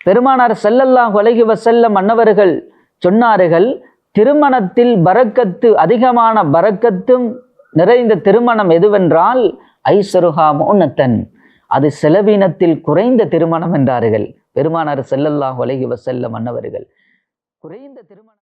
பெருமானார் ஸல்லல்லாஹு அலைஹி வஸல்லம் அன்னவர்கள் சொன்னார்கள், திருமணத்தில் பரக்கத்து, அதிகமான பரக்கத்தும் நிறைந்த திருமணம் எதுவென்றால் ஐஸருஹா முஅன்னத்தன், அது செலவினத்தில் குறைந்த திருமணம் என்றார்கள் பெருமானார் ஸல்லல்லாஹு அலைஹி வஸல்லம் அன்னவர்கள். குறைந்த திருமணம்.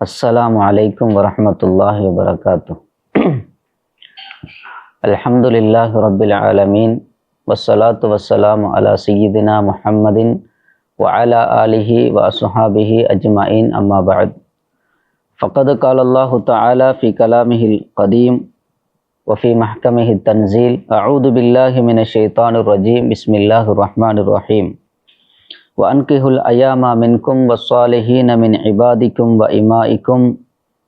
அஸ்ஸலாமு அலைக்கும் வரஹ்மத்துல்லாஹி வபரகாத்துஹ். அல்ஹம்துலில்லாஹி ரப்பில் ஆலமீன் வஸ்ஸலாத்து வஸ்ஸலாமு அலா சய்யிதினா முஹம்மதின் வ அலா ஆலிஹி வ அஸ்ஹாபிஹி அஜ்மஈன். அம்மா பஅத். ஃபக்கத் கால அல்லாஹு தஆலா ஃபீ கலாமிஹில் கதீம் வ ஃபீ மஹ்கமிஹித் தன்ஸீல். அஊது பில்லாஹி மினஷ் ஷைத்தானிர் ரஜீம். பிஸ்மில்லாஹிர் ரஹ்மானிர் ரஹீம். வஅன்கிஹுல் அயாமா மின்கும் வஸ்ஸாலிஹீன மின் இபாதிக்கும் வ இமாஇக்கும்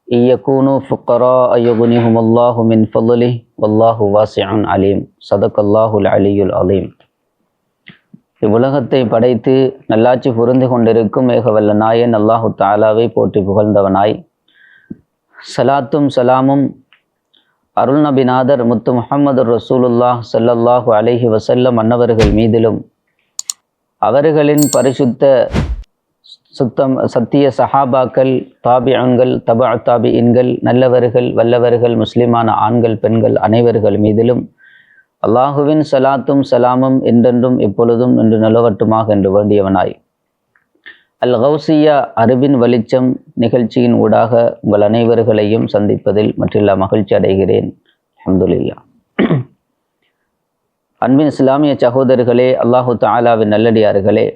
இயகூனு ஃபுக்கராஅ யுக்னிஹுமுல்லாஹு மின் ஃபضலிஹி வல்லாஹு வாசிஉன் அலீம். ஸதகல்லாஹுல் அலியுல் அலீம். இவ்வுலகத்தை படைத்து நல்லாட்சி புரிந்து கொண்டிருக்கும் ஏகவல்ல நாயன் அல்லாஹு தஆலாவை போற்றி புகழ்ந்தவனாய், சலாத்தும் சலாமும் அருள் நபிநாதர் முத்து முஹம்மது ரசூலுல்லாஹ் ஸல்லல்லாஹு அலைஹி வஸல்லம் அன்னவர்கள் மீதிலும், அவர்களின் பரிசுத்த சத்திய சஹாபாக்கள், தாபியன்கள், தபா தாபியின்கள், நல்லவர்கள், வல்லவர்கள், முஸ்லிமான ஆண்கள், பெண்கள் அனைவர்கள் மீதிலும் அல்லாஹுவின் சலாத்தும் சலாமும் என்றென்றும் எப்பொழுதும் என்று நிலவட்டுமாக என்று வேண்டியவனாய், அல் கௌசியா அறிவின் வெளிச்சம் நிகழ்ச்சியின் ஊடாக உங்கள் அனைவர்களையும் சந்திப்பதில் மற்றில்லா மகிழ்ச்சி அடைகிறேன். அல்ஹம்துலில்லாஹ். அன்பின் இஸ்லாமிய சகோதரர்களே, அல்லாஹு தஆலாவின் நல்லடியார்களே,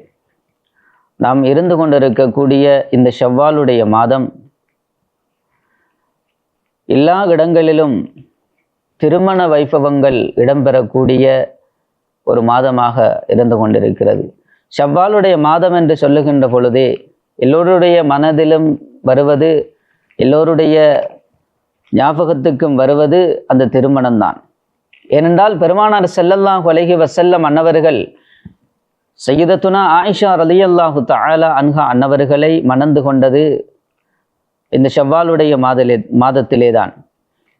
நாம் இருந்து கொண்டிருக்கக்கூடிய இந்த ஷவ்வாலுடைய மாதம் எல்லா இடங்களிலும் திருமண வைபவங்கள் இடம்பெறக்கூடிய ஒரு மாதமாக இருந்து கொண்டிருக்கிறது. ஷவ்வாலுடைய மாதம் என்று சொல்லுகின்ற பொழுதே எல்லோருடைய மனதிலும் வருவது, எல்லோருடைய ஞாபகத்துக்கும் வருவது அந்த திருமணம்தான். ஏனென்றால் பெருமானார் ஸல்லல்லாஹு அலைஹி வஸல்லம் அன்னவர்கள் சய்யிதத்துனா ஆயிஷா ரலியல்லாஹு தஆலா அன்ஹா அன்னவர்களை மணந்து கொண்டது இந்த ஷவ்வாலுடைய மாதத்திலே தான்.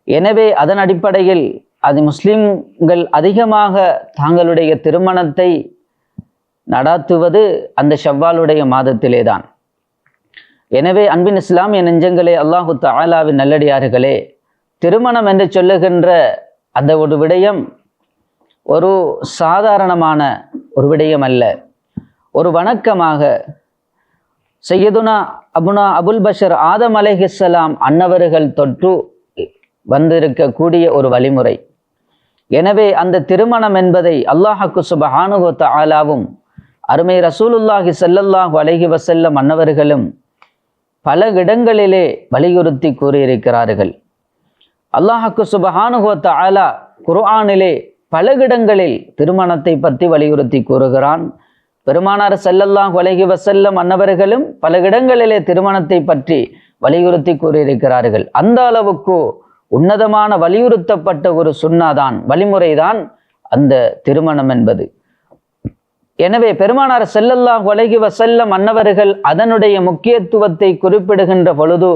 எனவே அதன் அடிப்படையில் அது முஸ்லிம்கள் அதிகமாக தாங்களுடைய திருமணத்தை நடாத்துவது அந்த ஷவ்வாலுடைய மாதத்திலே தான். எனவே அன்பின் இஸ்லாமிய நெஞ்சங்களே, அல்லாஹு தஆலாவின் நல்லடியார்களே, திருமணம் என்று சொல்லுகின்ற அந்த ஒரு விடயம் ஒரு சாதாரணமான ஒரு விடயம் அல்ல. ஒரு வணக்கமாக சையதுனா அபுல் பஷர் ஆதம் அலைஹிஸ்ஸலாம் அன்னவர்கள் தொற்று வந்திருக்கக்கூடிய ஒரு வழிமுறை. எனவே அந்த திருமணம் என்பதை அல்லாஹ்வுக்கு சுப்ஹானஹு வ தஆலாவும் அருமை ரசூலுல்லாஹி ஸல்லல்லாஹு அலைஹி வஸல்லம் அன்னவர்களும் பல இடங்களிலே வலியுறுத்தி கூறியிருக்கிறார்கள். அல்லாஹ்வுக்கு சுப்ஹானஹு வ தஆலா குர்ஆனிலே பல இடங்களில் திருமணத்தை பற்றி வலியுறுத்தி கூறுகிறான். பெருமானார் ஸல்லல்லாஹு அலைஹி வஸல்லம் அன்னவர்களும் பல இடங்களிலே திருமணத்தை பற்றி வலியுறுத்தி கூறியிருக்கிறார்கள். அந்த அளவுக்கு உன்னதமான வலியுறுத்தப்பட்ட ஒரு சுன்னாதான், வழிமுறைதான் அந்த திருமணம் என்பது. எனவே பெருமானார் ஸல்லல்லாஹு அலைஹி வஸல்லம் அன்னவர்கள் அதனுடைய முக்கியத்துவத்தை குறிப்பிடுகின்ற பொழுது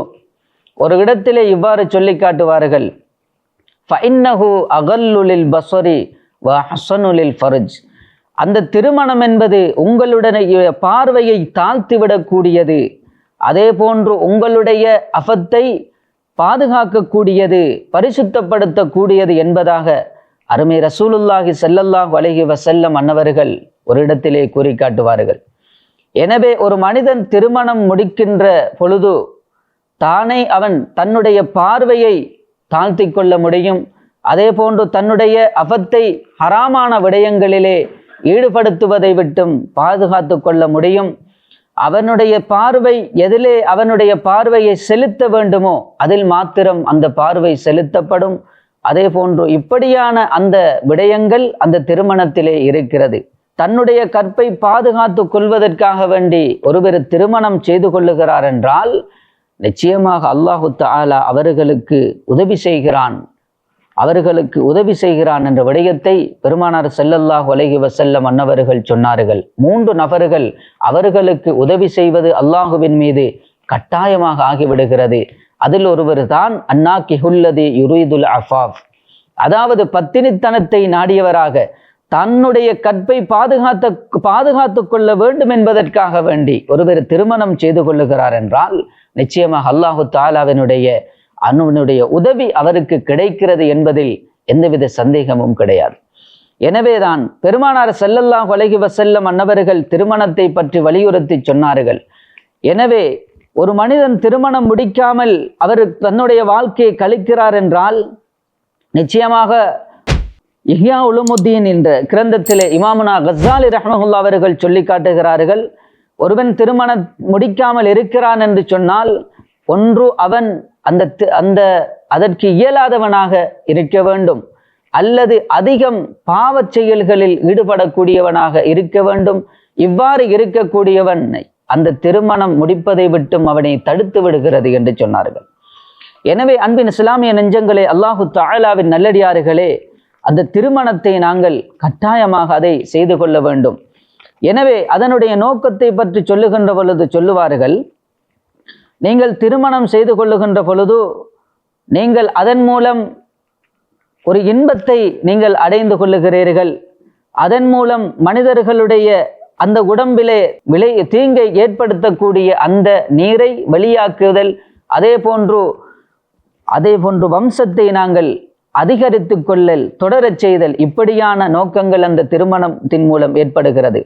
ஒரு இடத்திலே இவ்வாறு சொல்லி காட்டுவார்கள், ஃபஇன்னஹு அகல்லு லில் பஸரி வ ஹஸனு லில் ஃபர்ஜ். அந்த திருமணம் என்பது உங்களுடைய பார்வையை தாழ்த்திவிடக்கூடியது, அதே போன்று உங்களுடைய அஃபத்தை பாதுகாக்கக்கூடியது, பரிசுத்தப்படுத்தக்கூடியது என்பதாக அருமை ரசூலுல்லாஹி ஸல்லல்லாஹு அலைஹி வஸல்லம் அன்னவர்கள் ஒரு இடத்திலே கூறி காட்டுவார்கள். எனவே ஒரு மனிதன் திருமணம் முடிக்கின்ற பொழுது தானே அவன் தன்னுடைய பார்வையை தாழ்த்தி கொள்ள முடியும். அதே போன்று தன்னுடைய அஃபத்தை ஹராமான விடயங்களிலே ஈடுபடுத்துவதை விட்டும் பாதுகாத்து கொள்ள முடியும். அவனுடைய பார்வை எதிலே அவனுடைய பார்வையை செலுத்த வேண்டுமோ அதில் மாத்திரம் அந்த பார்வை செலுத்தப்படும். அதே போன்று இப்படியான அந்த விடயங்கள் அந்த திருமணத்திலே இருக்கிறது. தன்னுடைய கற்பை பாதுகாத்து கொள்வதற்காக வேண்டி ஒருவர் திருமணம் செய்து கொள்ளுகிறார் என்றால் நிச்சயமாக அல்லாஹு தஆலா அவர்களுக்கு உதவி செய்கிறான். அவர்களுக்கு உதவி செய்கிறான் என்ற விடயத்தை பெருமானார் ஸல்லல்லாஹு அலைஹி வஸல்லம் அன்னவர்கள் சொன்னார்கள். 3 நபர்கள் அவர்களுக்கு உதவி செய்வது அல்லாஹுவின் மீது கட்டாயமாக ஆகிவிடுகிறது. அதில் ஒருவர் தான் அன்னாகிஹுல்லதி யுரீதுல் அஃபாஃப், அதாவது பத்தினித்தனத்தை நாடியவராக தன்னுடைய கற்பை பாதுகாத்து கொள்ள வேண்டும் என்பதற்காக வேண்டி ஒருவர் திருமணம் செய்து கொள்ளுகிறார் என்றால் நிச்சயமாக அல்லாஹு தஆலாவினுடைய உதவி அவருக்கு கிடைக்கிறது என்பதில் எந்தவித சந்தேகமும் கிடையாது. எனவேதான் பெருமானார் ஸல்லல்லாஹு அலைஹி வஸல்லம் அன்னவர்கள் திருமணத்தை பற்றி வலியுறுத்தி சொன்னார்கள். எனவே ஒரு மனிதன் திருமணம் முடிக்காமல் அவர் தன்னுடைய வாழ்க்கையை கழிக்கிறார் என்றால் நிச்சயமாக இஹ்யா உலூமுத்தீன் என்ற கிரந்தத்திலே இமாமுனா கஸ்ஸாலி ரஹ்மஹுல்லாஹ் அவர்கள் சொல்லி காட்டுகிறார்கள், ஒருவன் திருமணம் முடிக்காமல் இருக்கிறான் என்று சொன்னால் ஒன்று அவன் அதற்கு இயலாதவனாக இருக்க வேண்டும், அல்லது அதிகம் பாவச் செயல்களில் ஈடுபடக்கூடியவனாக இருக்க வேண்டும். இவ்வாறு இருக்கக்கூடியவன் அந்த திருமணம் முடிப்பதை விட்டும் அவனை தடுத்து விடுகிறது என்று சொன்னார்கள். எனவே அன்பின் இஸ்லாமிய நெஞ்சங்களே, அல்லாஹு தஆலாவின் நல்லடியார்களே, அந்த திருமணத்தை நாங்கள் கட்டாயமாக அதை செய்து கொள்ள வேண்டும். எனவே அதனுடைய நோக்கத்தை பற்றி சொல்லுகின்ற பொழுது சொல்லுவார்கள், நீங்கள் திருமணம் செய்து கொள்ளுகின்ற பொழுது நீங்கள் அதன் மூலம் ஒரு இன்பத்தை நீங்கள் அடைந்து கொள்ளுகிறீர்கள். அதன் மூலம் மனிதர்களுடைய அந்த உடம்பிலே தீங்கை ஏற்படுத்தக்கூடிய அந்த நீரை வெளியாக்குதல், அதே போன்று வம்சத்தை நாங்கள் அதிகரித்து கொள்ளல், தொடரச் செய்தல், இப்படியான நோக்கங்கள் அந்த திருமணத்தின் மூலம் ஏற்படுகிறது.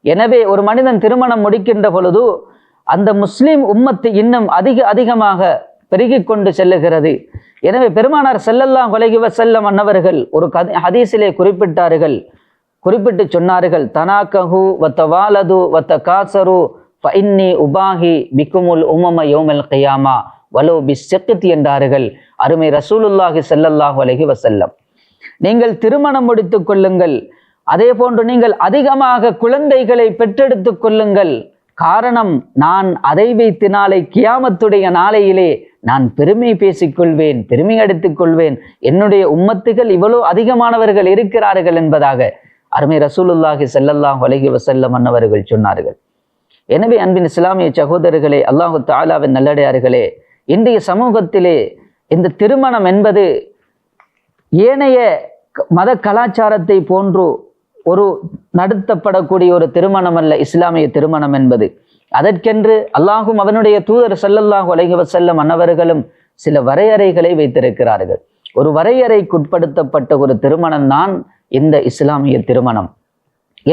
எனவே ஒரு மனிதன் திருமணம் முடிக்கின்ற பொழுது அந்த முஸ்லிம் உம்மத்து இன்னும் அதிகமாக பெருகி கொண்டு செல்லுகிறது. எனவே பெருமானார் ஸல்லல்லாஹு அலைஹி வஸல்லம் அன்னவர்கள் ஒரு ஹதீஸிலே குறிப்பிட்டு சொன்னார்கள், தனாகஹு வதவாலது வதகாசரு ஃபஇன்னி உபாஹி பிக்குமுல் உமம யௌமல் கியாமா வலோ பிஸ்ஸக்தி என்றார்கள் அருமை ரசூலுல்லாஹி ஸல்லல்லாஹு அலைஹி வஸல்லம். நீங்கள் திருமணம் முடித்து கொள்ளுங்கள், அதே போன்று நீங்கள் அதிகமாக குழந்தைகளை பெற்றெடுத்து கொள்ளுங்கள். காரணம், நான் அதை வைத்து நாளை கியாமத்துடைய நாளையிலே நான் பெருமை பேசிக்கொள்வேன், பெருமை அடித்துக் கொள்வேன், என்னுடைய உம்மத்துகள் இவ்வளவு அதிகமானவர்கள் இருக்கிறார்கள் என்பதாக அருமை ரசூலுல்லாஹி ஸல்லல்லாஹு அலைஹி வஸல்லம் அன்னவர்கள் சொன்னார்கள். எனவே அன்பின் இஸ்லாமிய சகோதரர்களே, அல்லாஹு தஆலாவின் நல்லடியார்களே, இன்றைய சமூகத்திலே இந்த திருமணம் என்பது ஏனைய மத கலாச்சாரத்தை போன்று ஒரு நடத்தப்படக்கூடிய ஒரு திருமணம் அல்ல இஸ்லாமிய திருமணம் என்பது. அதற்கென்று அல்லாஹும் அவனுடைய தூதர் ஸல்லல்லாஹு அலைஹி வஸல்லம் அன்னவர்களும் சில வரையறைகளை வைத்திருக்கிறார்கள். ஒரு வரையறைக்குட்படுத்தப்பட்ட ஒரு திருமணம் தான் இந்த இஸ்லாமிய திருமணம்.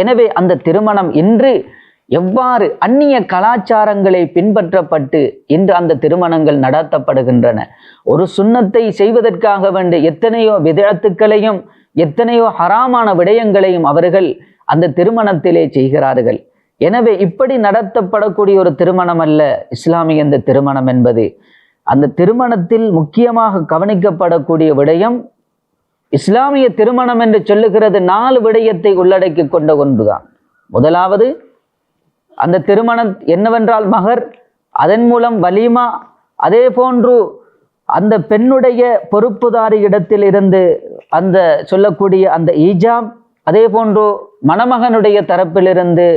எனவே அந்த திருமணம் இன்று எவ்வாறு அந்நிய கலாச்சாரங்களை பின்பற்றப்பட்டு இன்று அந்த திருமணங்கள் நடத்தப்படுகின்றன. ஒரு சுன்னத்தை செய்வதற்காக வேண்டிய எத்தனையோ விதத்துக்களையும் எத்தனையோ ஹராமான விடயங்களையும் அவர்கள் அந்த திருமணத்திலே செய்கிறார்கள். எனவே இப்படி நடத்தப்படக்கூடிய ஒரு திருமணம் அல்ல இஸ்லாமிய இந்த திருமணம் என்பது. அந்த திருமணத்தில் முக்கியமாக கவனிக்கப்படக்கூடிய விடயம், இஸ்லாமிய திருமணம் என்று சொல்லுகிறது 4 விடயத்தை உள்ளடக்கி கொண்ட ஒன்றுதான். முதலாவது அந்த திருமணம் என்னவென்றால் மகர், அதன் மூலம் வலீமா, அதே போன்று அந்த பெண்ணுடைய பொறுப்புதாரி இடத்தில் இருந்து அந்த சொல்லக்கூடிய அந்த ஈஜாம், அதே போன்று மணமகனுடைய தரப்பிலிருந்து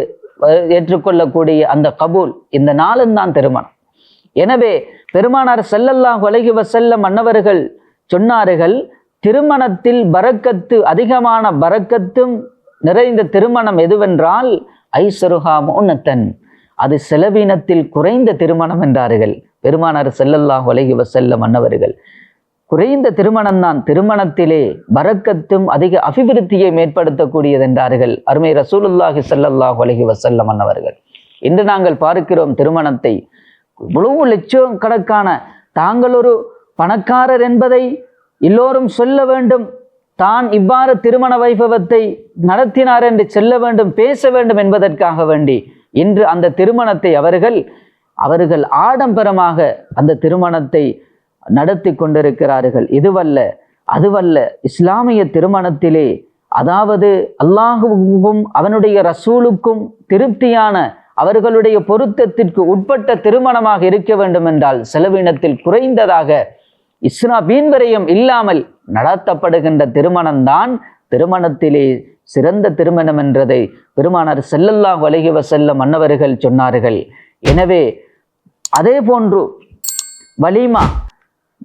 ஏற்றுக்கொள்ளக்கூடிய அந்த கபூல், இந்த 4 தான் திருமணம். எனவே பெருமானார் ஸல்லல்லாஹு அலைஹி வஸல்லம் அன்னவர்கள் சொன்னார்கள், திருமணத்தில் பரக்கத்து, அதிகமான பரக்கத்தும் நிறைந்த திருமணம் எதுவென்றால் ஐஸருஹா முஅன்னத்தன், அது செலவினத்தில் குறைந்த திருமணம் என்றார்கள் பெருமானார் ஸல்லல்லாஹு அலைஹி வஸல்லம் அன்னவர்கள். குறைந்த திருமணம் தான் திருமணத்திலே பரக்கத்தும் அதிக அபிவிருத்தியை ஏற்படுத்தக்கூடியது என்றார்கள் அருமை ரசூலுல்லாஹி ஸல்லல்லாஹு அலைஹி வஸல்லம் அன்னவர்கள். இன்று நாங்கள் பார்க்கிறோம் திருமணத்தை இவ்வளவு லட்சக்கணக்கான, தாங்கள் ஒரு பணக்காரர் என்பதை எல்லோரும் சொல்ல வேண்டும், தான் இவ்வாறு திருமண வைபவத்தை நடத்தினார் என்று சொல்ல வேண்டும், பேச வேண்டும் என்பதற்காக வேண்டி இன்று அந்த திருமணத்தை அவர்கள் ஆடம்பரமாக அந்த திருமணத்தை நடத்தி கொண்டிருக்கிறார்கள். இதுவல்ல அதுவல்ல இஸ்லாமிய திருமணத்திலே, அதாவது அல்லாஹுவும் அவனுடைய ரசூலுக்கும் திருப்தியான அவர்களுடைய பொருத்தத்திற்கு உட்பட்ட திருமணமாக இருக்க வேண்டும் என்றால் செலவினத்தில் குறைந்ததாக வீண் விரயம் இல்லாமல் நடத்தப்படுகின்ற திருமணம்தான் திருமணத்திலே சிறந்த திருமணம் என்றதை பெருமானார் ஸல்லல்லாஹு அலைஹி வஸல்லம் அன்னவர்கள் சொன்னார்கள். எனவே அதே போன்று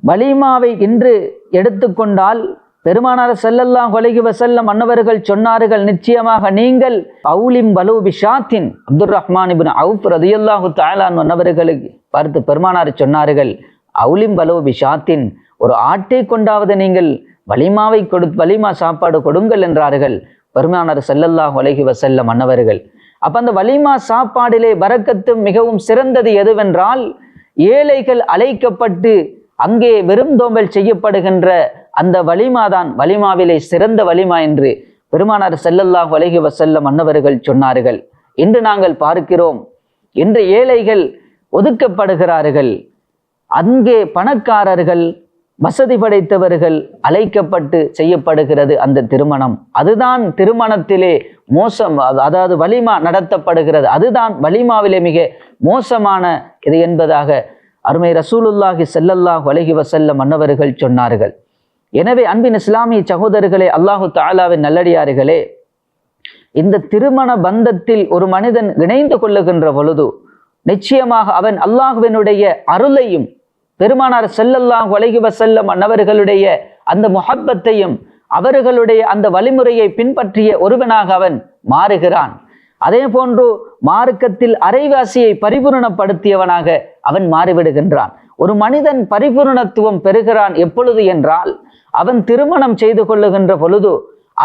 வலிமாவை இன்று எடுத்துக்கொண்டால் பெருமானார் ஸல்லல்லாஹு அலைஹி வஸல்லம் அன்னவர்கள் சொன்னார்கள், நிச்சயமாக நீங்கள் அவுலிம் வலு பிஷாத்தின் அப்துர் ரஹ்மான் இப்னு அவுஃப் ரலியல்லாஹு தஆலா அன்னவர்களுக்கு பார்த்து பெருமானார் சொன்னார்கள், அவுலிம் வலு பிஷாத்தின், ஒரு ஆட்டை கொண்டாவது நீங்கள் வலிமா சாப்பாடு கொடுங்கள் என்றார்கள் பெருமானார் ஸல்லல்லாஹு அலைஹி வஸல்லம் அன்னவர்கள். அப்ப அந்த வலிமா சாப்பாடிலே பரக்கத்தும் மிகவும் சிறந்தது எதுவென்றால், ஏழைகள் அழைக்கப்பட்டு அங்கே விருந்தோம்பல் செய்யப்படுகின்ற அந்த வலிமாதான் வலிமாவிலே சிறந்த வலிமா என்று பெருமானார் ஸல்லல்லாஹு அலைஹி வஸல்லம் அன்னவர்கள் சொன்னார்கள். இன்று நாங்கள் பார்க்கிறோம், இன்று ஏழைகள் ஒதுக்கப்படுகிறார்கள். அங்கே பணக்காரர்கள் வசதி படைத்தவர்கள் அழைக்கப்பட்டு செய்யப்படுகிறது அந்த திருமணம். அதுதான் திருமணத்திலே மோசம், அதாவது வலிமா நடத்தப்படுகிறது, அதுதான் வலிமாவிலே மிக மோசமான இது என்பதாக அருமை ரசூலுல்லாஹி ஸல்லல்லாஹு அலைஹி வஸல்லம் அன்னவர்கள் சொன்னார்கள். எனவே அன்பின் இஸ்லாமிய சகோதரர்களே, அல்லாஹு தஆலாவின் நல்லடியார்களே, இந்த திருமண பந்தத்தில் ஒரு மனிதன் இணைந்து கொள்ளுகின்ற பொழுது நிச்சயமாக அவன் அல்லாஹ்வினுடைய அருளையும் பெருமானார் ஸல்லல்லாஹு அலைஹி வஸல்லம் அன்னவர்களுடைய அந்த முஹப்பத்தையும் அவர்களுடைய அந்த வழிமுறையை பின்பற்றிய ஒருவனாக அவன் மாறுகிறான். அதே போன்று மார்க்கத்தில் அரைவாசியை பரிபூரணப்படுத்தியவனாக அவன் மாறிவிடுகின்றான். ஒரு மனிதன் பரிபூரணத்துவம் பெறுகிறான் எப்பொழுது என்றால், அவன் திருமணம் செய்து கொள்ளுகின்ற பொழுது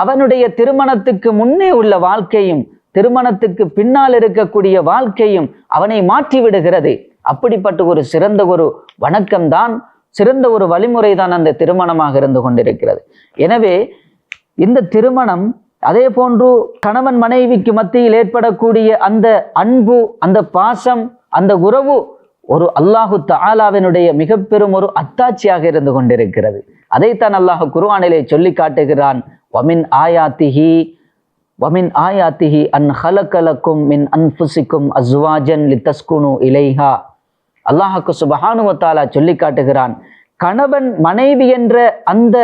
அவனுடைய திருமணத்துக்கு முன்னே உள்ள வாழ்க்கையும் திருமணத்துக்கு பின்னால் இருக்கக்கூடிய வாழ்க்கையும் அவனை மாற்றி விடுகிறது. அப்படிப்பட்ட ஒரு சிறந்த ஒரு வணக்கம்தான், சிறந்த ஒரு வழிமுறை தான் அந்த திருமணமாக இருந்து கொண்டிருக்கிறது. எனவே இந்த திருமணம், அதே போன்று கணவன் மனைவிக்கு மத்தியில் ஏற்படக்கூடிய அந்த அன்பு, அந்த பாசம், அந்த உறவு ஒரு அல்லாஹு தஆலாவினுடைய மிக பெரும் ஒரு அத்தாட்சியாக இருந்து கொண்டிருக்கிறது. அதைத்தான் அல்லாஹ் குர்ஆனிலே சொல்லி காட்டுகிறான், வமின் ஆயாத்திஹி அன் ஹலகலக்கும் மின் அன்ஃபுசிக்கும் அஸ்வாஜன் லிதஸ்குனு இலைஹா. அல்லாஹ்க்கு சுப்ஹானஹு வ தஆலா சொல்லி காட்டுகிறான், கணவன் மனைவி என்ற அந்த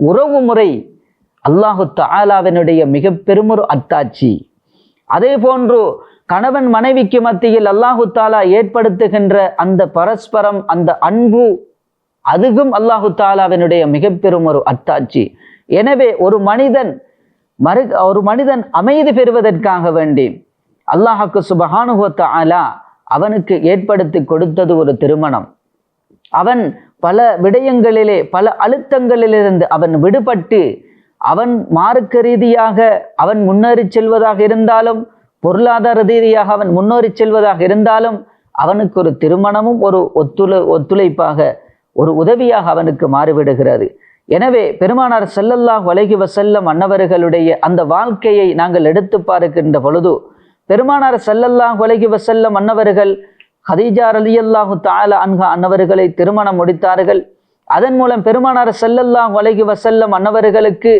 உறவு முறை அல்லாஹு தஆலாவினுடைய மிக பெருமொரு அத்தாட்சி. அதே போன்று கணவன் மனைவிக்கு மத்தியில் அல்லாஹு தஆலா ஏற்படுத்துகின்ற அந்த பரஸ்பரம், அந்த அன்பு, அதுவும் அல்லாஹு தஆலாவினுடைய மிக பெரும் ஒரு அத்தாட்சி. எனவே ஒரு மனிதன் அமைதி பெறுவதற்காக வேண்டி அல்லாஹ்க்கு சுப்ஹானஹு வ தஆலா அவனுக்கு ஏற்படுத்தி கொடுத்தது ஒரு திருமணம். அவன் பல விடயங்களிலே, பல அழுத்தங்களிலிருந்து அவன் விடுபட்டு அவன் மார்க்க ரீதியாக அவன் முன்னேறி செல்வதாக இருந்தாலும், பொருளாதார ரீதியாக அவன் முன்னேறி செல்வதாக இருந்தாலும், அவனுக்கு ஒரு திருமணமும் ஒரு ஒத்துழைப்பாக, ஒரு உதவியாக அவனுக்கு மாறிவிடுகிறது. எனவே பெருமானார் ஸல்லல்லாஹு அலைஹி வஸல்லம் அன்னவர்களுடைய அந்த வாழ்க்கையை நாங்கள் எடுத்து பார்க்கின்ற பொழுது, பெருமானார் ஸல்லல்லாஹு அலைஹி வஸல்லம் அன்னவர்கள் ஹதீஜா ரலியல்லாஹு தஆலா அன்ஹா அன்னவர்களை திருமணம் முடித்தார்கள். அதன் மூலம் பெருமானார் ஸல்லல்லாஹு அலைஹி வஸல்லம் அன்னவர்களுக்கு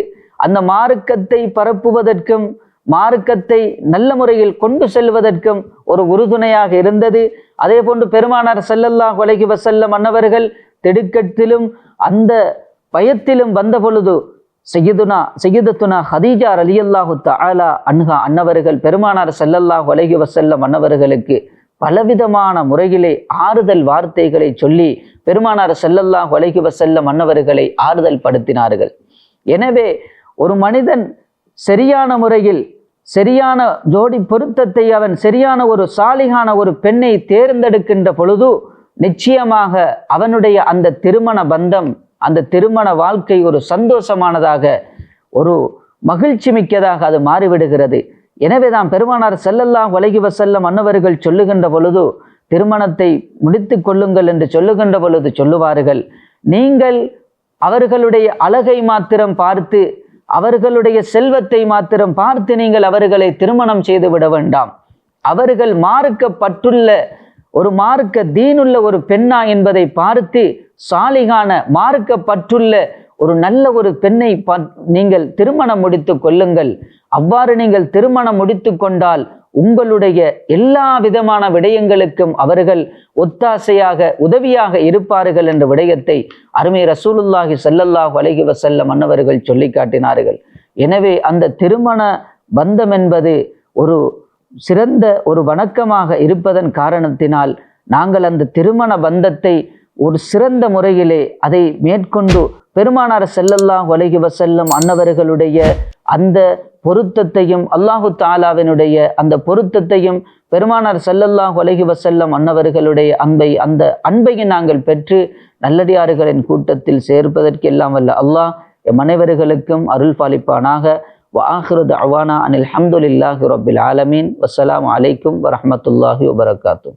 அந்த மார்க்கத்தை பரப்புவதற்கும் மார்க்கத்தை நல்ல முறையில் கொண்டு செல்வதற்கும் ஒரு உறுதுணையாக இருந்தது. அதே போன்று பெருமானார் ஸல்லல்லாஹு அலைஹி வஸல்லம் அன்னவர்கள் திடுக்கத்திலும் அந்த பயத்திலும் வந்த பொழுது சய்யிதத்துனா ஹதீஜா ரலியல்லாஹு தஆலா அன்ஹா அன்னவர்கள் பெருமானார் ஸல்லல்லாஹு அலைஹி வஸல்லம் அன்னவர்களுக்கு பலவிதமான முறையிலே ஆறுதல் வார்த்தைகளை சொல்லி பெருமானார் ஸல்லல்லாஹு அலைஹி வஸல்லம் அன்னவர்களை ஆறுதல் படுத்தினார்கள். எனவே ஒரு மனிதன் சரியான முறையில் சரியான ஜோடி பொருத்தத்தை, அவன் சரியான ஒரு சாலிகான ஒரு பெண்ணை தேர்ந்தெடுக்கின்ற பொழுது நிச்சயமாக அவனுடைய அந்த திருமண பந்தம், அந்த திருமண வாழ்க்கை ஒரு சந்தோஷமானதாக, ஒரு மகிழ்ச்சி மிக்கதாக அது மாறிவிடுகிறது. எனவே தான் பெருமானார் ஸல்லல்லாஹு அலைஹி வஸல்லம் அன்னவர்கள் சொல்லுகின்ற பொழுது, திருமணத்தை முடித்து கொள்ளுங்கள் என்று சொல்லுகின்ற பொழுது சொல்லுவார்கள், நீங்கள் அவர்களுடைய அழகை மாத்திரம் பார்த்து, அவர்களுடைய செல்வத்தை மாத்திரம் பார்த்து நீங்கள் அவர்களை திருமணம் செய்து விட வேண்டாம். அவர்கள் மார்க்கப்பட்டுள்ள ஒரு மார்க்க தீனுள்ள ஒரு பெண்ணா என்பதை பார்த்து, சாலிகான மார்க்கப்பட்டுள்ள ஒரு நல்ல ஒரு பெண்ணை நீங்கள் திருமணம் முடித்து கொள்ளுங்கள். அவ்வாறு நீங்கள் திருமணம் முடித்து கொண்டால் உங்களுடைய எல்லா விதமான விடயங்களுக்கும் அவர்கள் ஒத்தாசையாக உதவியாக இருப்பார்கள் என்ற விடயத்தை அருமை ரசூலுல்லாஹி ஸல்லல்லாஹு அலைஹி வஸல்லம் அன்னவர்கள் சொல்லி காட்டினார்கள். எனவே அந்த திருமண பந்தம் என்பது ஒரு சிறந்த ஒரு வணக்கமாக இருப்பதன் காரணத்தினால் நாங்கள் அந்த திருமண பந்தத்தை ஒரு சிறந்த முறையிலே அதை மேற்கொண்டு பெருமானார் ஸல்லல்லாஹு அலைஹி வஸல்லம் அன்னவர்களுடைய அந்த பொருத்தத்தையும் அல்லாஹு தாலாவினுடைய அந்த பொருத்தத்தையும் பெருமானார் ஸல்லல்லாஹு அலைஹி வஸல்லம் அன்னவர்களுடைய அந்த அன்பையும் நாங்கள் பெற்று நல்லடியார்களின் கூட்டத்தில் சேர்ப்பதற்கு எல்லாம் வல்ல அல்லாஹ் எம் அனைவர்களுக்கும் அருள் பாலிப்பானாக. وآخر دعوانا أن الحمد لله رب العالمين والسلام عليكم ورحمة الله وبركاته.